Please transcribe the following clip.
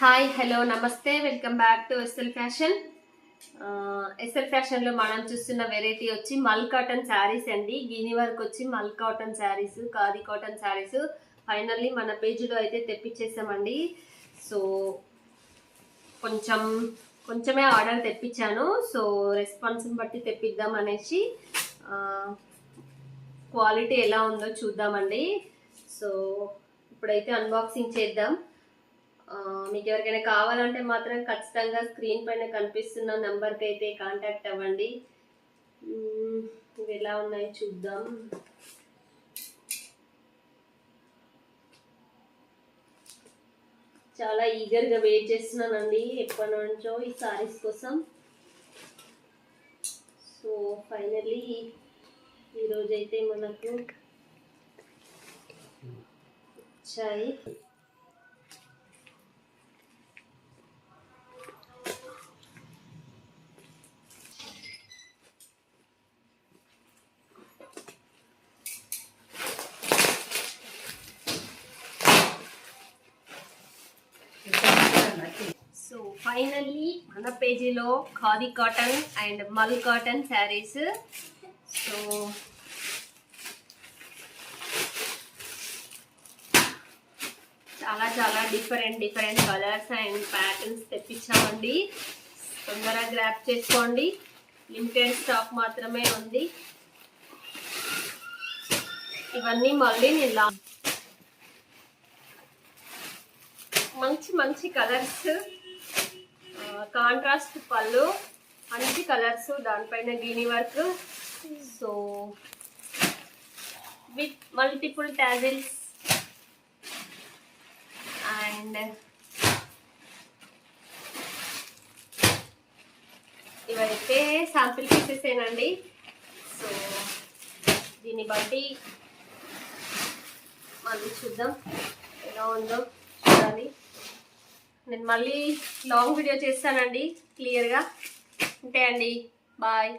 Hi hello namaste welcome back to SL fashion. SL ఫ్యాషన్లో మనం చూస్తున్న వెరైటీ వచ్చి మల్ కాటన్ శారీస్ అండి. గిని వర్క్ వచ్చి మల్ cotton saris, khadi cotton saris finally మన పేజీలో అయితే తెప్పించేసామండి. సో కొంచెమే ఆర్డర్ తెప్పించాను. సో రెస్పాన్స్ని బట్టి తెప్పిద్దాం అనేసి క్వాలిటీ ఎలా ఉందో చూద్దామండి. సో ఇప్పుడైతే అన్బాక్సింగ్ చేద్దాం. మీకు ఎవరికైనా కావాలంటే మాత్రం ఖచ్చితంగా స్క్రీన్ పైన కనిపిస్తున్న నెంబర్కి అయితే కాంటాక్ట్ అవ్వండి. ఇవి ఎలా ఉన్నాయో చూద్దాం. చాలా ఈగర్గా వెయిట్ చేస్తున్నానండి ఎప్పటి నుంచో ఈ సారీస్ కోసం. సో ఫైనల్లీ ఈరోజైతే మనకు వచ్చాయి. సో ఫైనల్లీ మన పేజీలో ఖాదీ కాటన్ అండ్ మల్ కాటన్ శారీస్. సో చాలా డిఫరెంట్ కలర్స్ అండ్ ప్యాటర్న్స్ తెప్పించామండి. తొందరగా గ్రాప్ చేసుకోండి, లిమిటెడ్ స్టాక్ మాత్రమే ఉంది. ఇవన్నీ మళ్ళీ నేను మంచి కలర్స్, కాంట్రాస్ట్ పళ్ళు, మంచి కలర్స్, దానిపైన గిని work. So with multiple tassels and ఇవైతే శాంపిల్ పీసెసేనండి. సో దీన్ని బట్టి మళ్ళీ చూద్దాం ఎలా ఉందో చూడాలి. నేను మళ్ళీ లాంగ్ వీడియో చేస్తానండి క్లియర్గా. ఉంటాయండి, బాయ్.